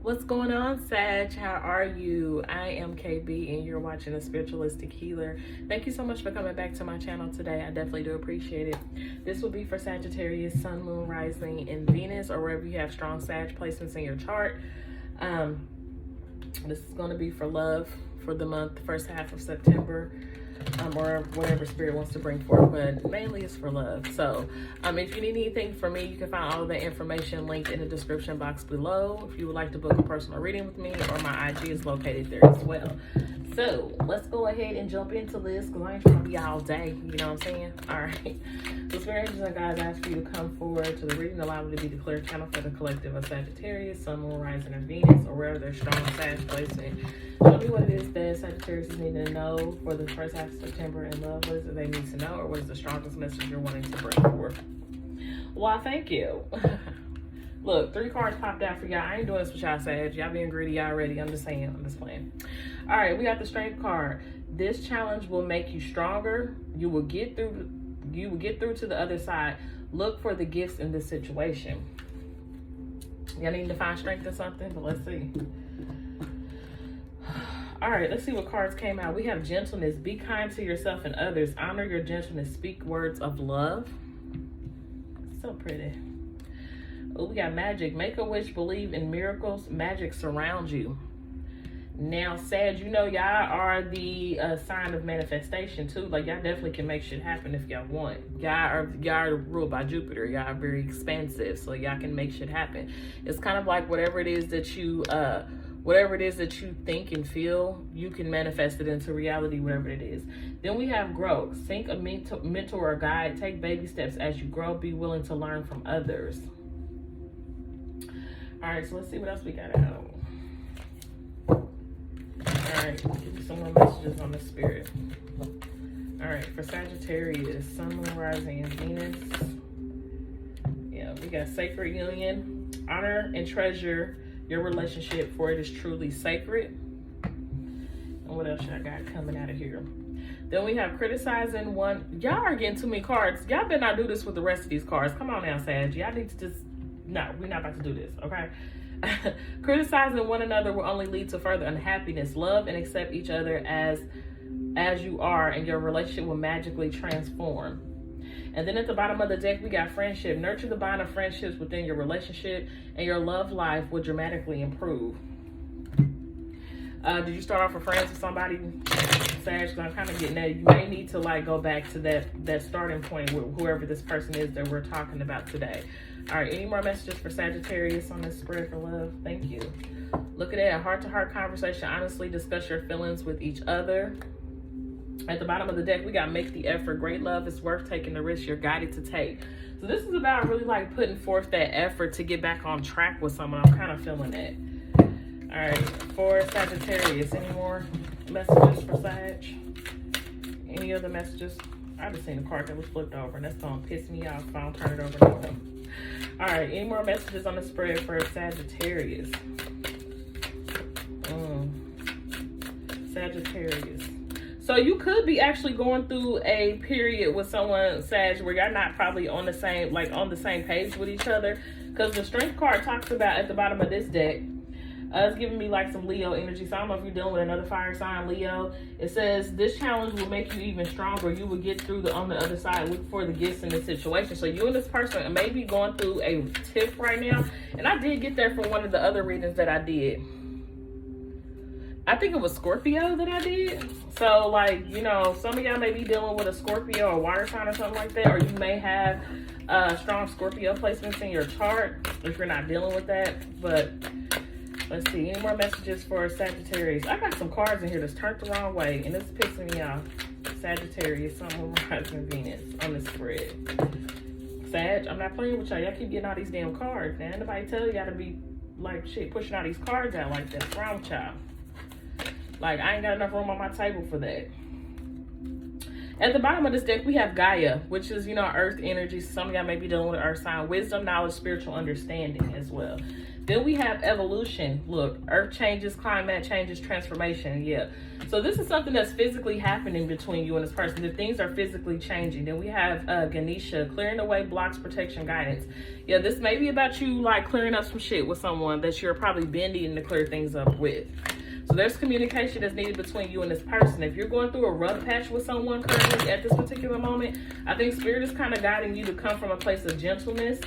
What's going on, Sag? How are you? I am KB and you're watching a spiritualistic healer. Thank you so much for coming back to my channel today. I definitely do appreciate it. This will be for Sagittarius, Sun, Moon, Rising, and Venus, or wherever you have strong Sag placements in your chart. This is going to be for love for the month, first half of September. Or whatever spirit wants to bring forth, but mainly it's for love. So if you need anything from me, you can find all of the information linked in the description box below. If you would like to book a personal reading with me, or my IG is located there as well. So let's go ahead and jump into this, because I ain't trying to be all day, you know what I'm saying? All right, so spirit angels and guides, I ask you to come forward to the reading, allow me to be the clear channel for the collective of Sagittarius, Sun, Moon, Rising, and Venus, or wherever their strong Sag placement. Show me what it is that Sagittarius is needing to know for the first half of September in love. What is it they need to know, or what is the strongest message you're wanting to bring forth? Why, thank you. Look, 3 cards popped out for y'all. I ain't doing this with y'all, Sag. Y'all being greedy already. I'm just saying. I'm just playing. All right, we got the Strength card. This challenge will make you stronger. You will get through to the other side. Look for the gifts in this situation. Y'all need to find strength in something, but let's see. All right, let's see what cards came out. We have gentleness. Be kind to yourself and others. Honor your gentleness. Speak words of love. So pretty. Oh, we got magic. Make a wish. Believe in miracles. Magic surrounds you. Now, Sag, you know y'all are the sign of manifestation too. Like, y'all definitely can make shit happen if y'all want. Y'all are ruled by Jupiter. Y'all are very expansive, so y'all can make shit happen. It's kind of like whatever it is that you think and feel, you can manifest it into reality, whatever it is. Then we have growth. Seek a mentor or guide. Take baby steps as you grow. Be willing to learn from others. All right, so let's see what else we got out. All right, give me some more messages on the spirit. All right, for Sagittarius, Sun, Moon, Rising, and Venus. Yeah, we got sacred union. Honor and treasure your relationship, for it is truly sacred. And what else I got coming out of here? Then we have criticizing one. Y'all are getting too many cards. Y'all better not do this with the rest of these cards. Come on now, Sag. Y'all need to just, no, we're not about to do this, okay? Criticizing one another will only lead to further unhappiness. Love and accept each other as you are, and your relationship will magically transform. And then at the bottom of the deck, we got friendship. Nurture the bond of friendships within your relationship, and your love life will dramatically improve. Did you start off with friends with somebody, Sag? Because I'm kind of getting that. You may need to like go back to that starting point with whoever this person is that we're talking about today. All right, any more messages for Sagittarius on this spread for love? Thank you. Look at that, heart-to-heart conversation. Honestly discuss your feelings with each other. At the bottom of the deck, we got make the effort. Great love is worth taking the risk you're guided to take. So this is about really like putting forth that effort to get back on track with someone. I'm kind of feeling that. All right, for Sagittarius, any more messages for Sag? Any other messages? I just seen a card that was flipped over, and that's gonna piss me off if I don't turn it over to them. All right, any more messages on the spread for Sagittarius? Sagittarius. So you could be actually going through a period with someone, Sag, where you're not probably on the same page with each other, because the Strength card talks about at the bottom of this deck. It's giving me like some Leo energy. So I don't know if you're dealing with another fire sign, Leo. It says this challenge will make you even stronger. You will get through on the other side. Look for the gifts in this situation. So you and this person may be going through a tiff right now. And I did get that from one of the other readings that I did. I think it was Scorpio that I did. So like, you know, some of y'all may be dealing with a Scorpio or water sign or something like that. Or you may have strong Scorpio placements in your chart if you're not dealing with that. But let's see, any more messages for Sagittarius? I got some cards in here that's turned the wrong way, and it's pissing me off. Sagittarius, Sun, Moon, Rising, Venus on the spread. Sag, I'm not playing with y'all. Y'all keep getting all these damn cards. Now, nobody tell y'all to be like shit, pushing all these cards out like that. What's wrong with y'all? Like, I ain't got enough room on my table for that. At the bottom of this deck, we have Gaia, which is, you know, earth energy. Some of y'all may be dealing with an earth sign. Wisdom, knowledge, spiritual understanding as well. Then we have evolution. Look, earth changes, climate changes, transformation. Yeah. So this is something that's physically happening between you and this person. The things are physically changing. Then we have Ganesha, clearing away blocks, protection, guidance. Yeah, this may be about you like clearing up some shit with someone that you're probably been needing to clear things up with. So there's communication that's needed between you and this person. If you're going through a rough patch with someone currently at this particular moment, I think Spirit is kind of guiding you to come from a place of gentleness,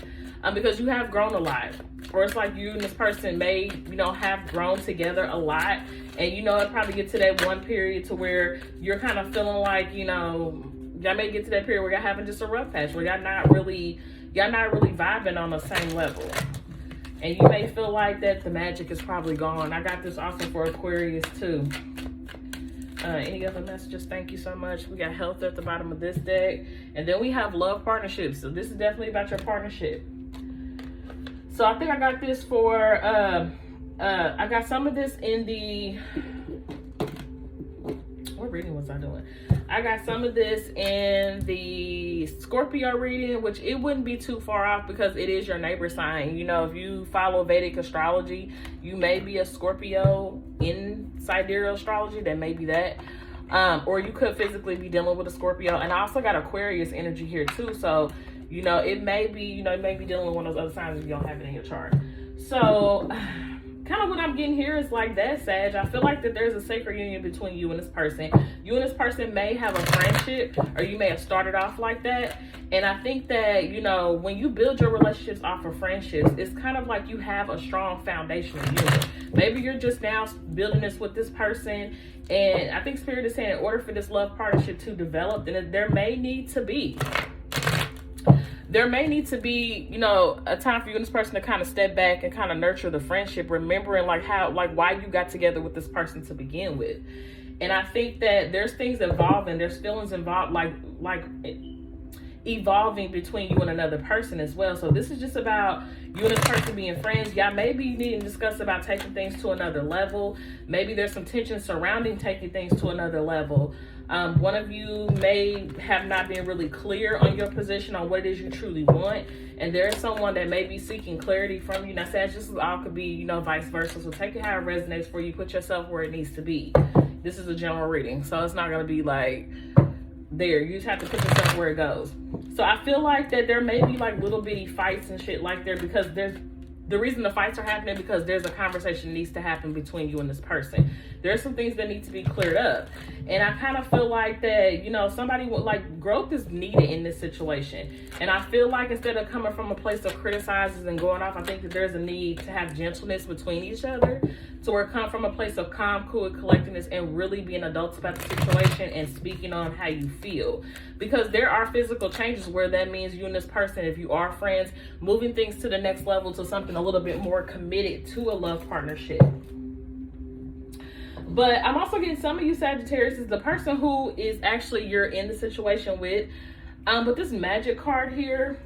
because you have grown a lot. Or it's like you and this person may, you know, have grown together a lot. And, you know, it probably get to that one period to where you're kind of feeling like, you know, y'all may get to that period where y'all having just a rough patch, where y'all not really vibing on the same level. And you may feel like that the magic is probably gone. I got this also for Aquarius too. Any other messages? Thank you so much. We got health at the bottom of this deck. And then we have love partnerships. So this is definitely about your partnership. So I think I got this for, I got some of this in the, what reading was I doing? I got some of this in the Scorpio reading, which it wouldn't be too far off because it is your neighbor sign. You know, if you follow Vedic astrology, you may be a Scorpio in sidereal astrology. That may be that. Or you could physically be dealing with a Scorpio. And I also got Aquarius energy here too. So, you know, it may be, you know, it may be dealing with one of those other signs if you don't have it in your chart. So kind of what I'm getting here is like that, Sag. I feel like that there's a sacred union between you and this person. You and this person may have a friendship, or you may have started off like that. And I think that, you know, when you build your relationships off of friendships, it's kind of like you have a strong foundational union. Maybe you're just now building this with this person. And I think Spirit is saying in order for this love partnership to develop, then there may need to be, you know, a time for you and this person to kind of step back and kind of nurture the friendship, remembering like how, like why you got together with this person to begin with. And I think that there's things evolving, there's feelings involved, like evolving between you and another person as well. So this is just about you and this person being friends. Y'all maybe need to discuss about taking things to another level. Maybe there's some tension surrounding taking things to another level. One of you may have not been really clear on your position on what it is you truly want. And there's someone that may be seeking clarity from you. Now, Sag, this all could be, you know, vice versa. So take it how it resonates for you. Put yourself where it needs to be. This is a general reading. So it's not going to be like there. You just have to put yourself where it goes. So I feel like that there may be like little bitty fights and shit like there, because the reason the fights are happening because there's a conversation that needs to happen between you and this person. There's some things that need to be cleared up. And I kind of feel like that, you know, somebody would like growth is needed in this situation. And I feel like instead of coming from a place of criticizes and going off, I think that there's a need to have gentleness between each other, to where come from a place of calm, cool, collectedness, and really being adults about the situation and speaking on how you feel. Because there are physical changes where that means you and this person, if you are friends, moving things to the next level, to something a little bit more committed to a love partnership. But I'm also getting some of you Sagittarius is the person who is actually you're in the situation with. But this magic card here,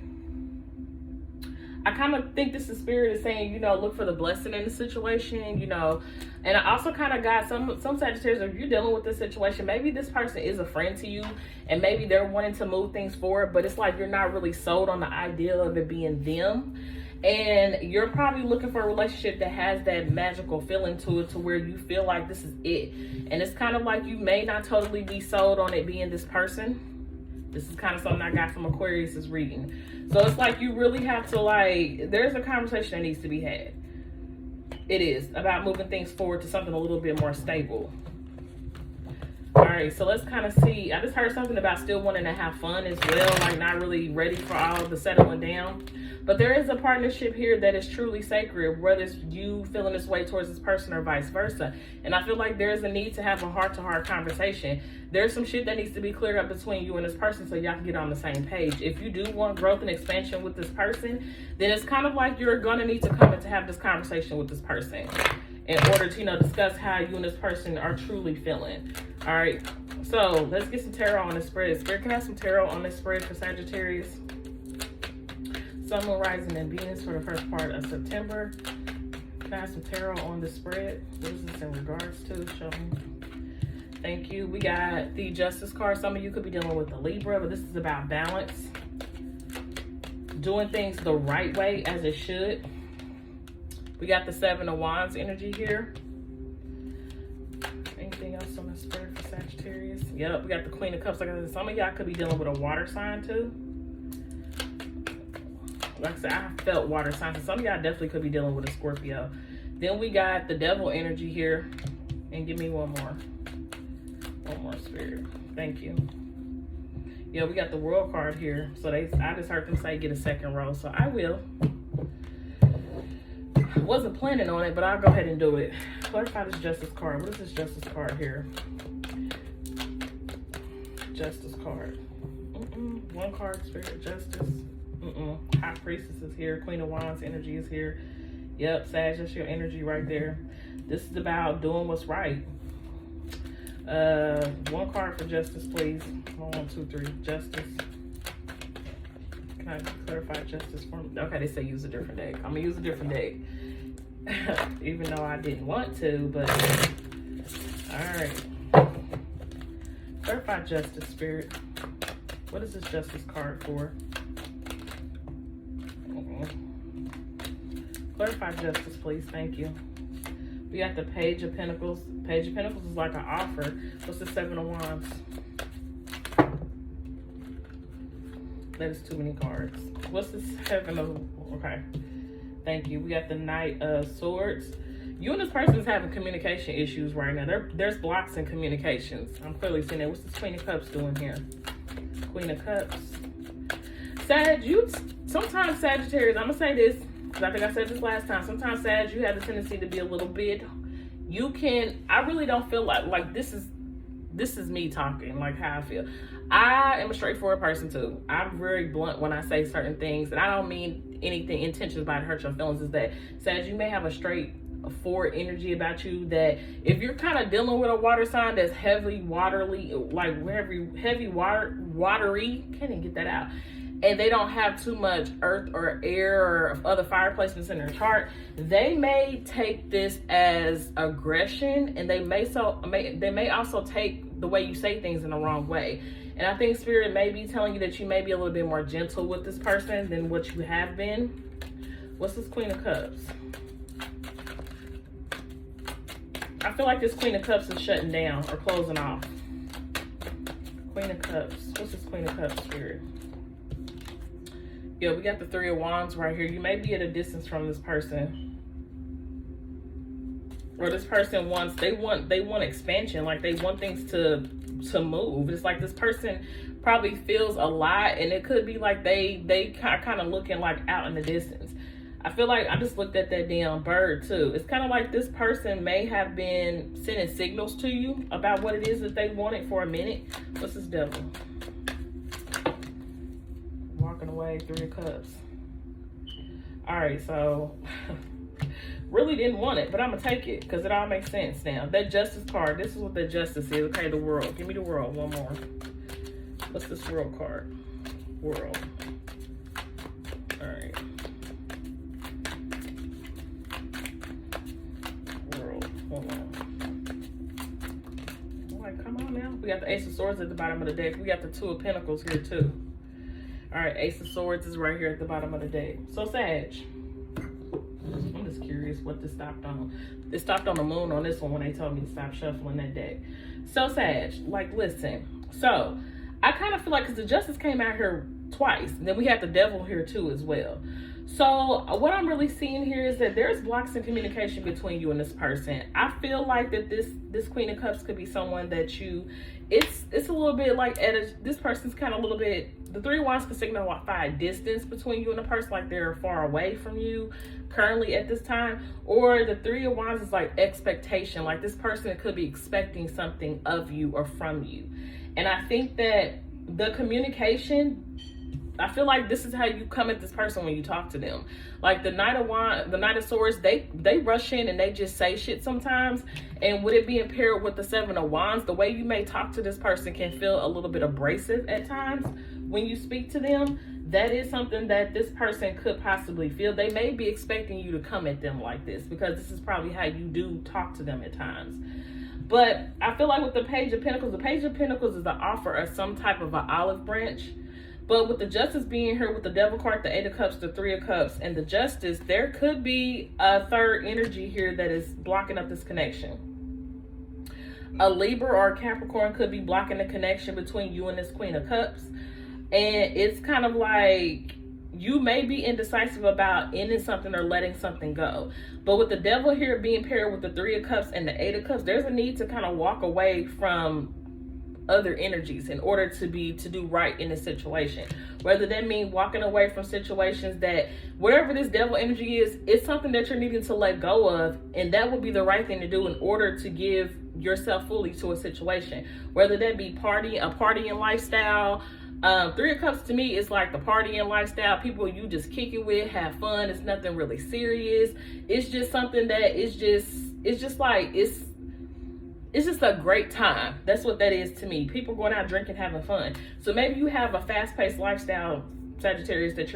I kind of think this is Spirit is saying, you know, look for the blessing in the situation, you know. And I also kind of got some Sagittarius, if you're dealing with this situation, maybe this person is a friend to you and maybe they're wanting to move things forward, but it's like you're not really sold on the idea of it being them. And you're probably looking for a relationship that has that magical feeling to it, to where you feel like this is it. And it's kind of like you may not totally be sold on it being this person. This is kind of something I got from Aquarius's reading. So it's like you really have to like, there's a conversation that needs to be had. It is about moving things forward to something a little bit more stable. All right, so let's kind of see. I just heard something about still wanting to have fun as well, like not really ready for all the settling down. But there is a partnership here that is truly sacred, whether it's you feeling this way towards this person or vice versa. And I feel like there's a need to have a heart-to-heart conversation. There's some shit that needs to be cleared up between you and this person so y'all can get on the same page. If you do want growth and expansion with this person, then it's kind of like you're going to need to come in to have this conversation with this person in order to, you know, discuss how you and this person are truly feeling. All right, so let's get some tarot on this spread. Spirit, can I have some tarot on this spread for Sagittarius? Sun, Moon, Rising, and Venus for the first part of September. Can I have some tarot on the spread? What is this in regards to? Show me. Thank you. We got the Justice card. Some of you could be dealing with the Libra, but this is about balance. Doing things the right way as it should. We got the Seven of Wands energy here. Anything else on the spirit for Sagittarius? Yep, we got the Queen of Cups. Like I said, some of y'all could be dealing with a water sign too. Like I said, I felt water signs. So some of y'all definitely could be dealing with a Scorpio. Then we got the Devil energy here. And give me one more. One more, spirit. Thank you. Yeah, we got the World card here. So I just heard them say get a second row. So I will. Wasn't planning on it, but I'll go ahead and do it. Clarify this Justice card. What is this Justice card here? Justice card. One card, Spirit, Justice. High Priestess is here. Queen of Wands energy is here. Yep, Sag, that's your energy right there. This is about doing what's right. One card for Justice, please. 1, 2, 3. Justice. Can I clarify Justice for me? Okay, they say use a different deck. I'm gonna use a different deck. Even though I didn't want to, but alright. Clarify Justice, Spirit. What is this Justice card for? Clarify Justice, please. Thank you. We got the Page of Pentacles. Page of Pentacles is like an offer. What's the Seven of Wands? That is too many cards. What's the Seven of... Okay. Thank you. We got the Knight of Swords. You and this person is having communication issues right now. There's blocks in communications. I'm clearly seeing that. What's this Queen of Cups doing here? Queen of Cups. Sometimes Sagittarius, I'm going to say this, because I think I said this last time. Sometimes Sag, you have the tendency to be a little bit, I really don't feel like this is me talking, like how I feel. I am a straightforward person too. I'm very blunt when I say certain things, and I don't mean anything intentions by to hurt your feelings. Is that Sag, you may have a straightforward energy about you that if you're kind of dealing with a water sign that's heavily watery, can't even get that out, and they don't have too much earth or air or other fire placements in their chart, they may take this as aggression, and they may also take the way you say things in the wrong way. And I think Spirit may be telling you that you may be a little bit more gentle with this person than what you have been. What's this Queen of Cups? I feel like this Queen of Cups is shutting down or closing off. Queen of Cups. What's this Queen of Cups, Spirit? Yeah, we got the Three of Wands right here. You may be at a distance from this person. Or this person they want expansion. Like they want things to move. It's like this person probably feels a lot, and it could be like they kind of looking like out in the distance. I feel like I just looked at that damn bird too. It's kind of like this person may have been sending signals to you about what it is that they wanted for a minute. What's this Devil? Walking away, Three of Cups. All right, so really didn't want it, but I'm gonna take it because it all makes sense now. That Justice card, this is what the Justice is. Okay, the World. Give me the World. One more. What's this World card? World. All right. World. One more. All right, come on now. We got the Ace of Swords at the bottom of the deck. We got the Two of Pentacles here too. All right, Ace of Swords is right here at the bottom of the deck. So Sag, I'm just curious what this stopped on. It stopped on the moon on this one when they told me to stop shuffling that deck. So Sag, like listen. So I kind of feel like, because the Justice came out here twice. And then we had the Devil here too as well. So what I'm really seeing here is that there's blocks in communication between you and this person. I feel like that this Queen of Cups could be someone that it's a little bit like this person's kind of a little bit, the Three of Wands could signify distance between you and the person, like they're far away from you currently at this time. Or the Three of Wands is like expectation, like this person could be expecting something of you or from you. And I think that the communication, I feel like this is how you come at this person when you talk to them. Like the Knight of Swords, they rush in and they just say shit sometimes. And with it being paired with the Seven of Wands, the way you may talk to this person can feel a little bit abrasive at times when you speak to them. That is something that this person could possibly feel. They may be expecting you to come at them like this because this is probably how you do talk to them at times. But I feel like with the Page of Pentacles, the Page of Pentacles is the offer of some type of an olive branch. But with the Justice being here, with the Devil card, the Eight of Cups, the Three of Cups, and the Justice, there could be a third energy here that is blocking up this connection. A Libra or a Capricorn could be blocking the connection between you and this Queen of Cups. And it's kind of like you may be indecisive about ending something or letting something go. But with the Devil here being paired with the Three of Cups and the Eight of Cups, there's a need to kind of walk away from other energies in order to do right in a situation. Whether that means walking away from situations that, whatever this Devil energy is, it's something that you're needing to let go of, and that would be the right thing to do in order to give yourself fully to a situation. Whether that be a partying lifestyle. Three of Cups to me is like the partying lifestyle, people you just kick it with, have fun. It's nothing really serious. It's just something that it's just a great time. That's what that is to me. People going out drinking, having fun. So maybe you have a fast-paced lifestyle, Sagittarius, that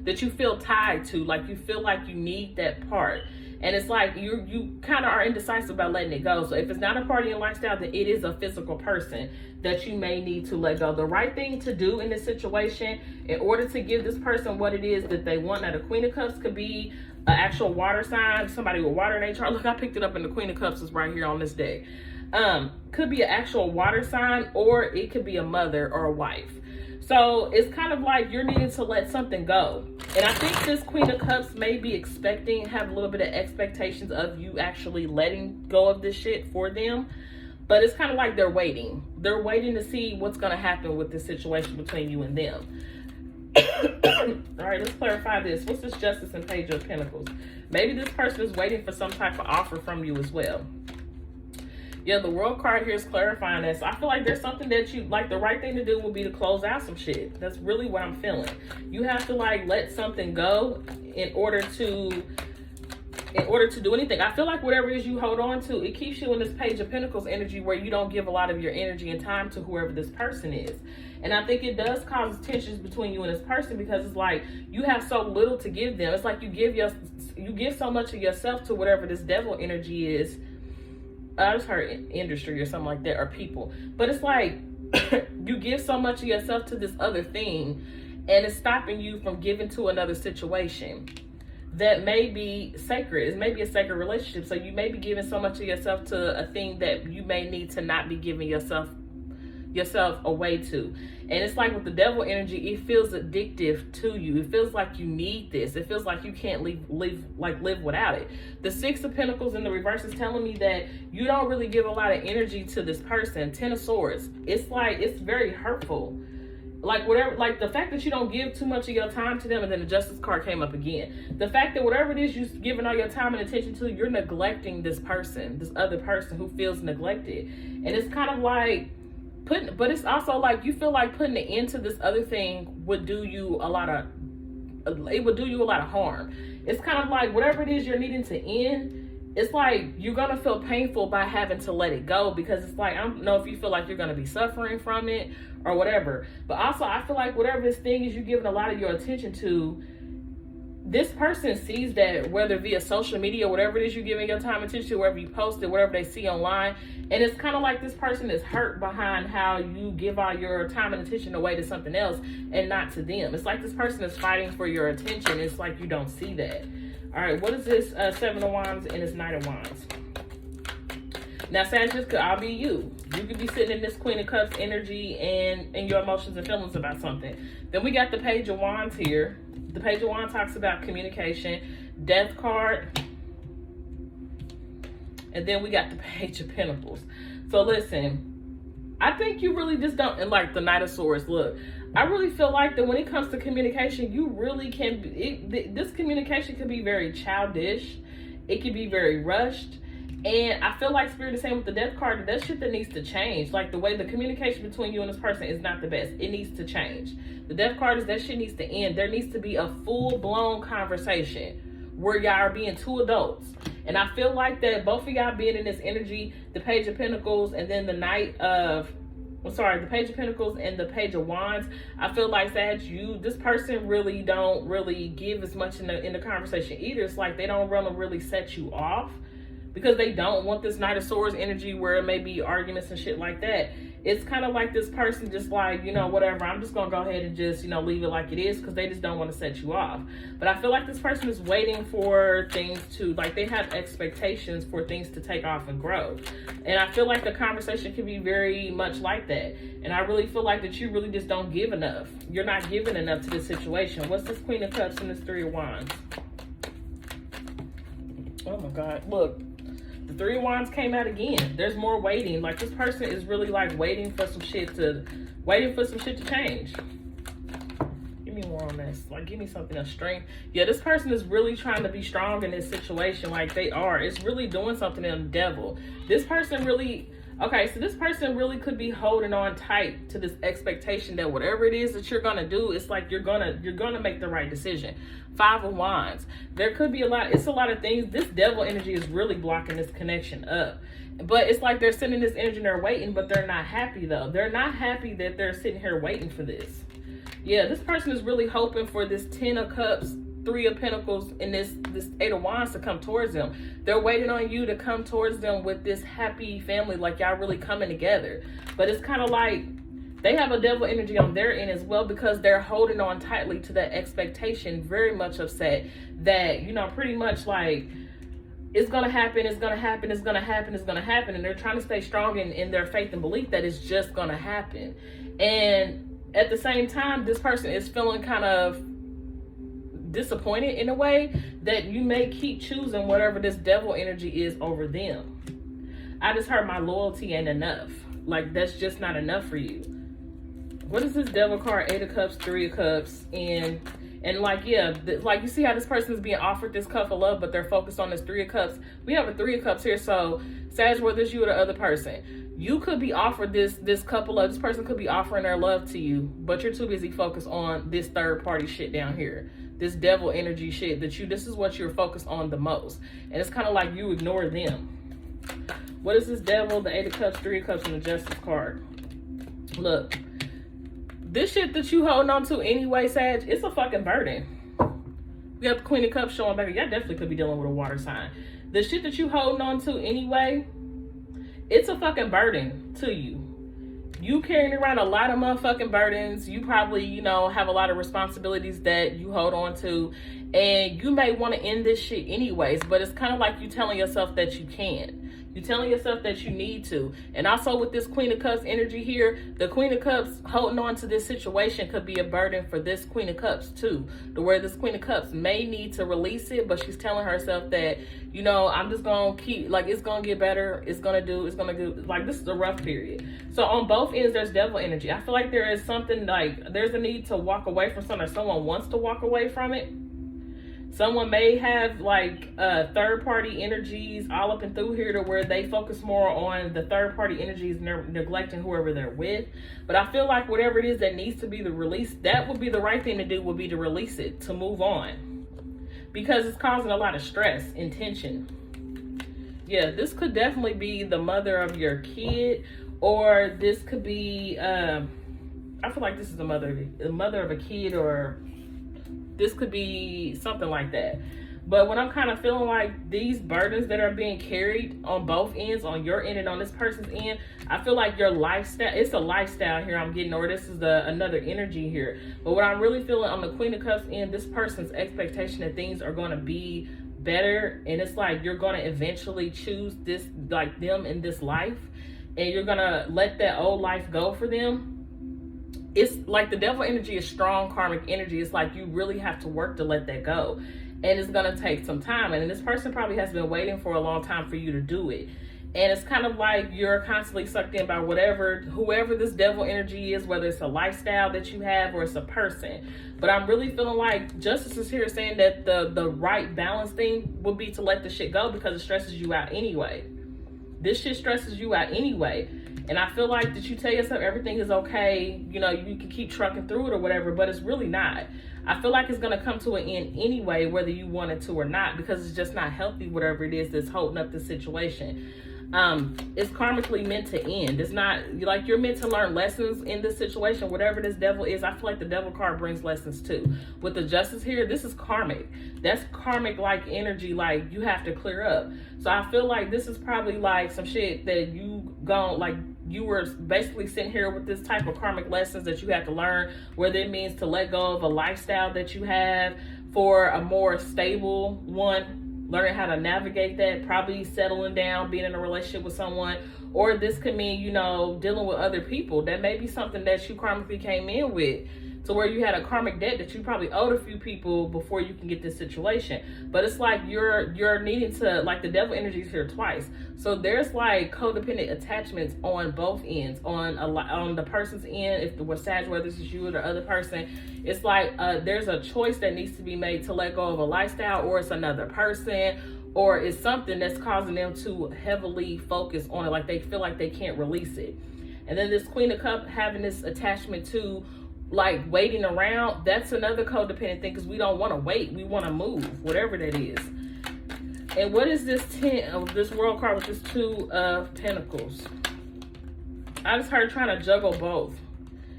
that you feel tied to, like you feel like you need that part. And it's like you kind of are indecisive about letting it go. So if it's not a partying lifestyle, then it is a physical person that you may need to let go. The right thing to do in this situation, in order to give this person what it is that they want. Now, the Queen of Cups could be an actual water sign, somebody with water in their chart. Look, I picked it up, and the Queen of Cups is right here on this deck. Could be an actual water sign, or it could be a mother or a wife. So it's kind of like you're needing to let something go. And I think this Queen of Cups may be have a little bit of expectations of you actually letting go of this shit for them. But it's kind of like they're waiting. They're waiting to see what's going to happen with this situation between you and them. All right, let's clarify this. What's this Justice and Page of Pentacles? Maybe this person is waiting for some type of offer from you as well. Yeah, the World card here is clarifying this. I feel like there's something that you like. The right thing to do would be to close out some shit. That's really what I'm feeling. You have to like let something go in order to do anything. I feel like whatever it is you hold on to, it keeps you in this Page of Pentacles energy where you don't give a lot of your energy and time to whoever this person is. And I think it does cause tensions between you and this person, because it's like you have so little to give them. It's like you give so much of yourself to whatever this Devil energy is. I just heard industry or something like that, or people. But it's like you give so much of yourself to this other thing, and it's stopping you from giving to another situation that may be sacred. It may be a sacred relationship. So you may be giving so much of yourself to a thing that you may need to not be giving yourself away to. And it's like with the Devil energy, it feels addictive to you. It feels like you need this. It feels like you can't live without it. The Six of Pentacles in the reverse is telling me that you don't really give a lot of energy to this person. Ten of Swords. It's like, it's very hurtful. Like whatever, like the fact that you don't give too much of your time to them, and then the Justice card came up again. The fact that whatever it is you're giving all your time and attention to, you're neglecting this person, this other person who feels neglected. And it's kind of like, but it's also like you feel like putting an end to this other thing would do you a lot of harm. It's kind of like whatever it is you're needing to end, it's like you're gonna feel painful by having to let it go, because it's like, I don't know if you feel like you're gonna be suffering from it or whatever. But also I feel like whatever this thing is you're giving a lot of your attention to, this person sees that, whether via social media, whatever it is you're giving your time and attention to, wherever you post it, whatever they see online. And it's kind of like this person is hurt behind how you give all your time and attention away to something else and not to them. It's like this person is fighting for your attention. It's like you don't see that. All right, what is this Seven of Wands and this Knight of Wands? Now, Sagittarius could all be you. You could be sitting in this Queen of Cups energy and your emotions and feelings about something. Then we got the Page of Wands here. The Page of Wands talks about communication, Death card, and then we got the Page of Pentacles. So listen, I think you really just don't, and like the Knight of Swords, look, I really feel like that when it comes to communication, you really can, this communication could be very childish. It could be very rushed. And I feel like Spirit is saying with the Death card, that's shit that needs to change. Like the way the communication between you and this person is not the best. It needs to change. The Death card is that shit needs to end. There needs to be a full-blown conversation where y'all are being two adults. And I feel like that both of y'all being in this energy, the Page of Pentacles and then the the Page of Pentacles and the Page of Wands, I feel like that this person really don't really give as much in the conversation either. It's like they don't really set you off. because they don't want this Knight of Swords energy where it may be arguments and shit like that. It's kind of like this person just like, you know, whatever, I'm just gonna go ahead and just, you know, leave it like it is, because they just don't want to set you off. But I feel like this person is waiting for things to, like, they have expectations for things to take off and grow. And I feel like the conversation can be very much like that. And I really feel like that you really just don't give enough. You're not giving enough to this situation. What's this Queen of Cups and this Three of Wands? Oh my God, look. The Three of Wands came out again. There's more waiting. Like, this person is really like waiting for some shit to change. Give me more on this. Like, give me something of strength. Yeah, this person is really trying to be strong in this situation. Like, they are. It's really doing something in the devil. This person really, okay, so this person really could be holding on tight to this expectation that whatever it is that you're gonna do, it's like you're gonna make the right decision. Five of Wands. There could be it's a lot of things. This devil energy is really blocking this connection up. But it's like they're sending this energy and they're waiting, but they're not happy though. They're not happy that they're sitting here waiting for this. Yeah, this person is really hoping for this Ten of Cups, Three of Pentacles, and this Eight of Wands to come towards them. They're waiting on you to come towards them with this happy family, like y'all really coming together. But it's kind of like they have a devil energy on their end as well, because they're holding on tightly to that expectation, very much upset that, you know, pretty much like, it's going to happen, it's going to happen, it's going to happen, it's going to happen. And they're trying to stay strong in their faith and belief that it's just going to happen. And at the same time, this person is feeling kind of disappointed in a way that you may keep choosing whatever this devil energy is over them. I just heard my loyalty ain't enough. Like, that's just not enough for you. What is this devil card? Eight of Cups, Three of Cups, and like, yeah, like, you see how this person is being offered this cup of love, but they're focused on this Three of Cups. We have a Three of Cups here, so Sag, whether it's you or the other person, you could be offered this cup of love. This person could be offering their love to you, but you're too busy focused on this third party shit down here. This devil energy shit this is what you're focused on the most. And it's kind of like you ignore them. What is this devil? The Eight of Cups, Three of Cups, and the Justice card. Look. This shit that you holding on to anyway, Sag, it's a fucking burden. We got the Queen of Cups showing back. Y'all definitely could be dealing with a water sign. The shit that you holding on to anyway, it's a fucking burden to you. You carrying around a lot of motherfucking burdens. You probably, you know, have a lot of responsibilities that you hold on to. And you may want to end this shit anyways, but it's kind of like you telling yourself that you can't. You're telling yourself that you need to. And also with this Queen of Cups energy here, the Queen of Cups holding on to this situation could be a burden for this Queen of Cups too. To where this Queen of Cups may need to release it, but she's telling herself that, you know, I'm just going to keep, like, it's going to get better. It's going to do, like, this is a rough period. So on both ends, there's devil energy. I feel like there is something, like, there's a need to walk away from something, or someone wants to walk away from it. Someone may have like third party energies all up and through here, to where they focus more on the third party energies and they're neglecting whoever they're with. But I feel like whatever it is that needs to be the release, that would be the right thing to do, would be to release it, to move on, because it's causing a lot of stress and tension. Yeah, this could definitely be the mother of your kid, or this could be I feel like this is the mother of a kid, or this could be something like that. But when I'm kind of feeling like these burdens that are being carried on both ends, on your end and on this person's end, I feel like your lifestyle, it's a lifestyle here I'm getting, or this is another energy here. But what I'm really feeling on the Queen of Cups end, this person's expectation that things are going to be better, and it's like you're going to eventually choose this, like, them in this life, and you're going to let that old life go for them. It's like the devil energy is strong karmic energy. It's like you really have to work to let that go. And it's going to take some time. And this person probably has been waiting for a long time for you to do it. And it's kind of like you're constantly sucked in by whoever this devil energy is, whether it's a lifestyle that you have or it's a person. But I'm really feeling like Justice is here saying that the right balance thing would be to let the shit go, because it stresses you out anyway. This shit stresses you out anyway. And I feel like that you tell yourself everything is okay, you know, you can keep trucking through it or whatever, but it's really not. I feel like it's going to come to an end anyway, whether you want it to or not, because it's just not healthy, whatever it is that's holding up the situation. It's karmically meant to end. It's not like you're meant to learn lessons in this situation. Whatever this devil is, I feel like the devil card brings lessons too. With the justice here, this is karmic. That's karmic like energy, like you have to clear up. So I feel like this is probably like some shit that you were basically sitting here with this type of karmic lessons that you have to learn, whether it means to let go of a lifestyle that you have for a more stable one, learning how to navigate that, probably settling down, being in a relationship with someone, or this could mean, dealing with other people. That may be something that you karmically came in with, to where you had a karmic debt that you probably owed a few people before you can get this situation. But it's like you're needing to, like, the devil energy is here twice. So there's like codependent attachments on both ends. On the person's end, if the was Sag, whether this is you or the other person, it's like there's a choice that needs to be made to let go of a lifestyle, or it's another person, or it's something that's causing them to heavily focus on it, like they feel like they can't release it. And then this Queen of Cups having this attachment to, like, waiting around, that's another codependent thing, because we don't want to wait, we want to move, whatever that is. And what is this 10 of this World card with this 2 of Pentacles? I just heard trying to juggle both.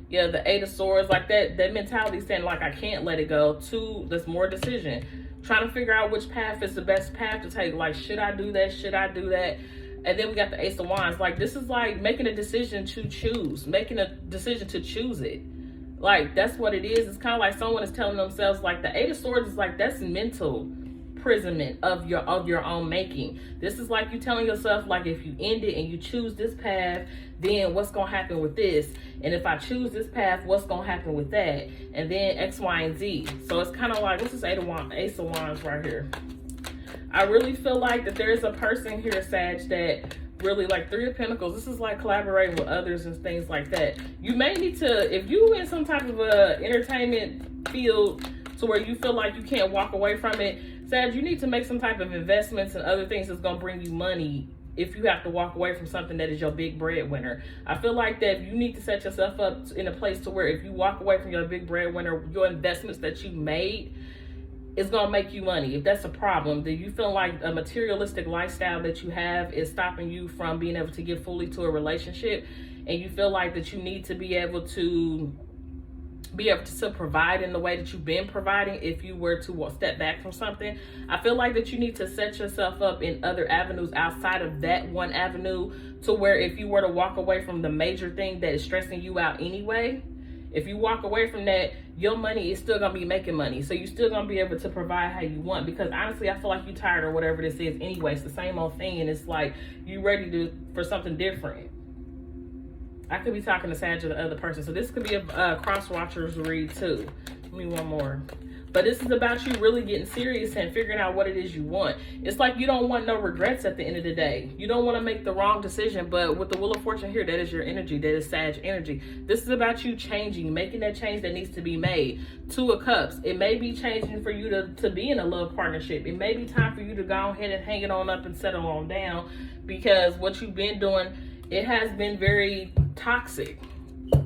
Yeah, the 8 of Swords, like that mentality saying, like, I can't let it go. 2, there's more decision. Trying to figure out which path is the best path to take. Like, should I do that? Should I do that? And then we got the Ace of Wands. Like, this is like making a decision to choose. Making a decision to choose it. Like, that's what it is. It's kind of like someone is telling themselves, like, the 8 of Swords is like, that's mental imprisonment of your own making. This is like you telling yourself, like, if you end it and you choose this path, then what's gonna happen with this? And if I choose this path, what's gonna happen with that? And then X, Y, and Z. So it's kind of like, what's this Ace of Wands right here? I really feel like that there's a person here, Sag, that really, like, 3 of Pentacles, this is like collaborating with others and things like that. You may need to, if you in some type of a entertainment field to where you feel like you can't walk away from it, Sag, you need to make some type of investments and other things that's going to bring you money if you have to walk away from something that is your big breadwinner. I feel like that you need to set yourself up in a place to where if you walk away from your big breadwinner, your investments that you made is going to make you money. If that's a problem, then you feel like a materialistic lifestyle that you have is stopping you from being able to give fully to a relationship, and you feel like that you need to be able to provide in the way that you've been providing if you were to step back from something. I feel like that you need to set yourself up in other avenues outside of that one avenue, to where if you were to walk away from the major thing that is stressing you out anyway, if you walk away from that, your money is still going to be making money. So you're still going to be able to provide how you want. Because honestly, I feel like you're tired or whatever this is anyway. It's the same old thing. And it's like you ready for something different. I could be talking to Sag or the other person. So this could be a cross-watchers read too. Give me one more. But this is about you really getting serious and figuring out what it is you want. It's like you don't want no regrets at the end of the day. You don't want to make the wrong decision. But with the Wheel of Fortune here, that is your energy. That is Sag energy. This is about you changing, making that change that needs to be made. 2 of Cups. It may be changing for you to be in a love partnership. It may be time for you to go ahead and hang it on up and settle on down. Because what you've been doing, it has been very toxic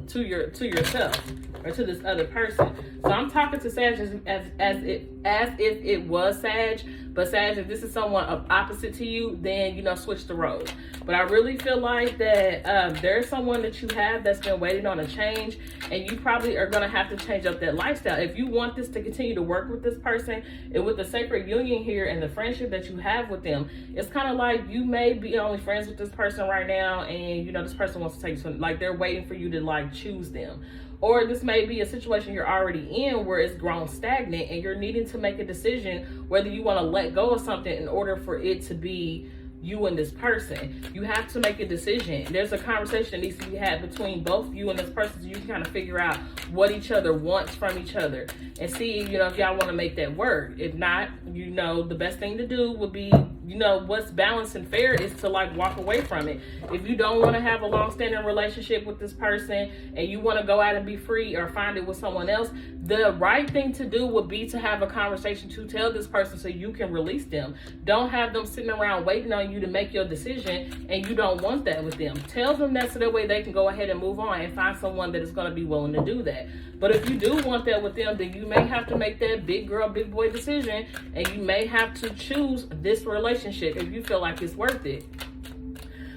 to yourself or to this other person. So I'm talking to Sag as if it was Sag, but Sag, if this is someone opposite to you, then switch the roles. But I really feel like that there's someone that you have that's been waiting on a change, and you probably are gonna have to change up that lifestyle if you want this to continue to work with this person. And with the sacred union here and the friendship that you have with them, it's kind of like you may be only friends with this person right now, and this person wants to take some, like, they're waiting for you to, like, choose them. Or this may be a situation you're already in where it's grown stagnant and you're needing to make a decision whether you want to let go of something in order for it to be you and this person. You have to make a decision. There's a conversation that needs to be had between both you and this person, so you can kind of figure out what each other wants from each other and see, if y'all want to make that work. If not, the best thing to do would be, what's balanced and fair is to, like, walk away from it. If you don't want to have a long-standing relationship with this person and you want to go out and be free or find it with someone else, the right thing to do would be to have a conversation to tell this person so you can release them. Don't have them sitting around waiting on you to make your decision, and you don't want that with them. Tell them that so that way they can go ahead and move on and find someone that is going to be willing to do that. But if you do want that with them, then you may have to make that big girl, big boy decision, and you may have to choose this relationship if you feel like it's worth it.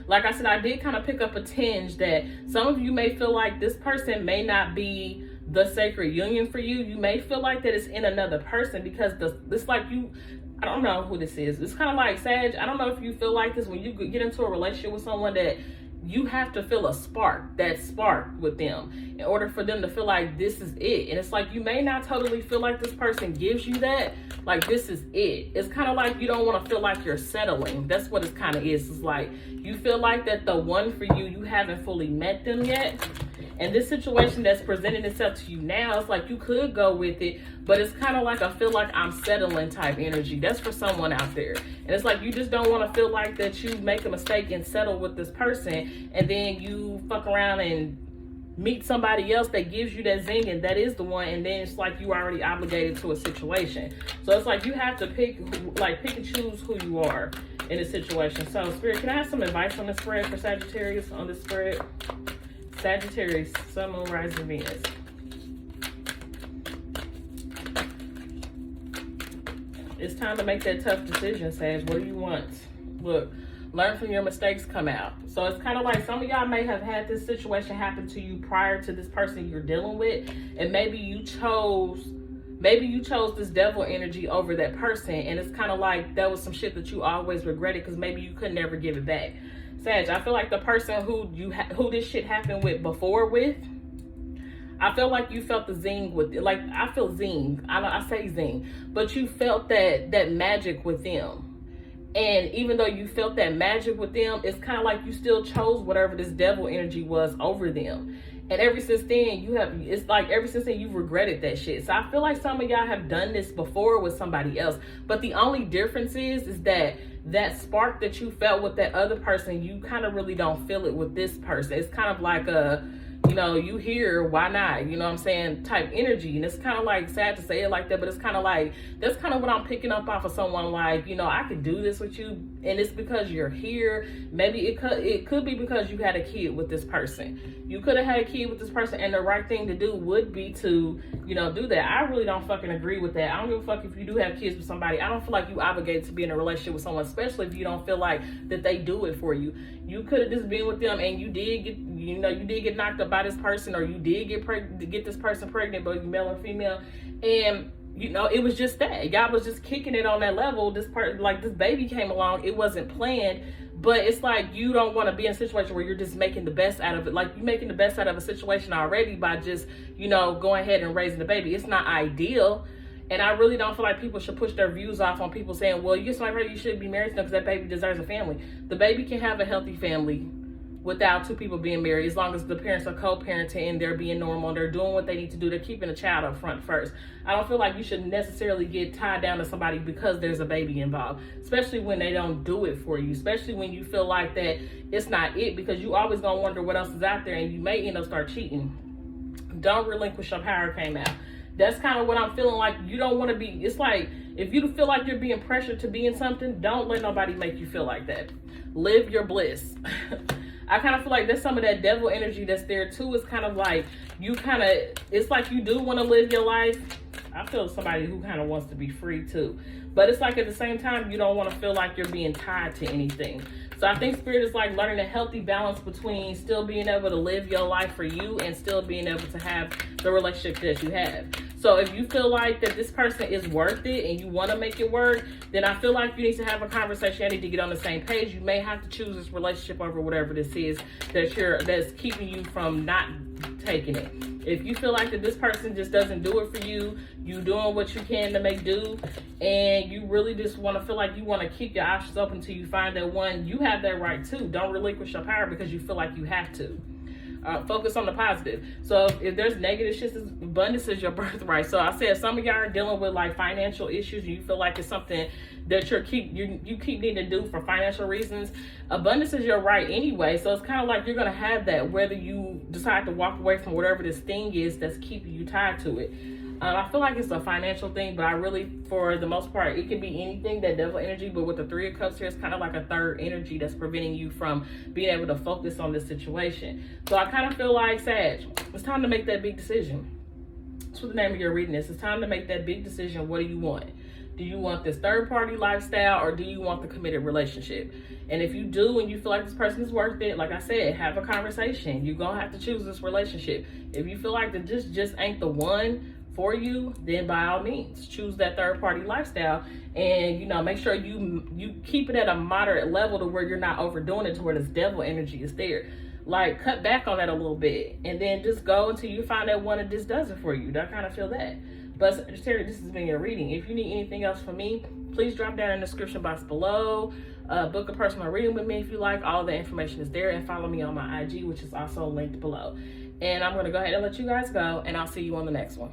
like I said, I did kind of pick up a tinge that some of you may feel like this person may not be the sacred union for you. You may feel like that it's in another person, because it's like you, I don't know who this is. It's kind of like, Sag, I don't know if you feel like this when you get into a relationship with someone, that you have to feel a spark, that spark with them, in order for them to feel like this is it. And it's like, you may not totally feel like this person gives you that, like this is it. It's kind of like you don't want to feel like you're settling. That's what it kind of is. It's like you feel like that the one for you, you haven't fully met them yet. And this situation that's presenting itself to you now, it's like you could go with it, but it's kind of like I feel like I'm settling type energy. That's for someone out there. And it's like you just don't want to feel like that you make a mistake and settle with this person, and then you fuck around and meet somebody else that gives you that zing, and that is the one, and then it's like you already obligated to a situation. So it's like you have to pick and choose who you are in a situation. So Spirit, can I have some advice on the spread for Sagittarius on this spread? Sagittarius, Sun, Moon, Rising, Venus. It's time to make that tough decision, Sag. What do you want? Look, learn from your mistakes, come out. So it's kind of like some of y'all may have had this situation happen to you prior to this person you're dealing with, and maybe you chose this devil energy over that person, and it's kind of like that was some shit that you always regretted because maybe you could never give it back. Sag, I feel like the person who this shit happened with before with, I feel like you felt the zing with it. Like I feel zing. I say zing, but you felt that magic with them. And even though you felt that magic with them, it's kind of like you still chose whatever this devil energy was over them. And ever since then, you've regretted that shit. So I feel like some of y'all have done this before with somebody else. But the only difference is that spark that you felt with that other person, you kind of really don't feel it with this person. It's kind of like you here, why not? You know what I'm saying? Type energy. And it's kind of like sad to say it like that, but it's kind of like, that's kind of what I'm picking up off of someone like, I could do this with you. And it's because you're here. Maybe it could be because you had a kid with this person. You could have had a kid with this person, and the right thing to do would be to, do that. I really don't fucking agree with that. I don't give a fuck if you do have kids with somebody. I don't feel like you obligated to be in a relationship with someone, especially if you don't feel like that they do it for you. You could have just been with them, and you did get knocked up by this person, or you did get this person pregnant, but you male or female, and it was just that y'all was just kicking it on that level. This part, like this baby came along, it wasn't planned, but it's like you don't want to be in a situation where you're just making the best out of it. Like you're making the best out of a situation already by just going ahead and raising the baby. It's not ideal. And I really don't feel like people should push their views off on people saying, well, you should be married to them because that baby deserves a family. The baby can have a healthy family without two people being married, as long as the parents are co-parenting and they're being normal and they're doing what they need to do. They're keeping the child up front first. I don't feel like you should necessarily get tied down to somebody because there's a baby involved, especially when they don't do it for you, especially when you feel like that it's not it, because you always gonna wonder what else is out there, and you may end up start cheating. Don't relinquish your power came out. That's kind of what I'm feeling like. You don't want to be, it's like, if you feel like you're being pressured to be in something, don't let nobody make you feel like that. Live your bliss. I kind of feel like there's some of that devil energy that's there too. It's kind of like it's like you do want to live your life. I feel somebody who kind of wants to be free too. But it's like at the same time, you don't want to feel like you're being tied to anything. So I think Spirit is like learning a healthy balance between still being able to live your life for you and still being able to have the relationship that you have. So if you feel like that this person is worth it and you want to make it work, then I feel like you need to have a conversation. You need to get on the same page. You may have to choose this relationship over whatever this is that's keeping you from not taking it. If you feel like that this person just doesn't do it for you, you doing what you can to make do, and you really just want to feel like you want to keep your options open until you find that one, you have that right too. Don't relinquish your power because you feel like you have to. Focus on the positive. So if there's negative shit, abundance is your birthright. So I said some of y'all are dealing with like financial issues and you feel like it's something that you keep needing to do for financial reasons. Abundance is your right anyway. So it's kind of like you're going to have that whether you decide to walk away from whatever this thing is that's keeping you tied to it. I feel like it's a financial thing, but I really, for the most part, it can be anything, that devil energy. But with the 3 of Cups here, it's kind of like a third energy that's preventing you from being able to focus on this situation. So I kind of feel like, Sag, it's time to make that big decision. That's what the name of your reading is. It's time to make that big decision. What do you want? Do you want this third party lifestyle, or do you want the committed relationship? And if you do and you feel like this person is worth it, like I said, have a conversation. You're gonna have to choose this relationship. If you feel like that this just ain't the one for you, then by all means choose that third party lifestyle, and make sure you keep it at a moderate level to where you're not overdoing it to where this devil energy is there. Like, cut back on that a little bit, and then just go until you find that one that just does it for you. I kind of feel that. But Sagittarius, this has been your reading. If you need anything else from me, please drop down in the description box below. Book a personal reading with me if you like. All the information is there, and follow me on my IG, which is also linked below. And I'm going to go ahead and let you guys go, and I'll see you on the next one.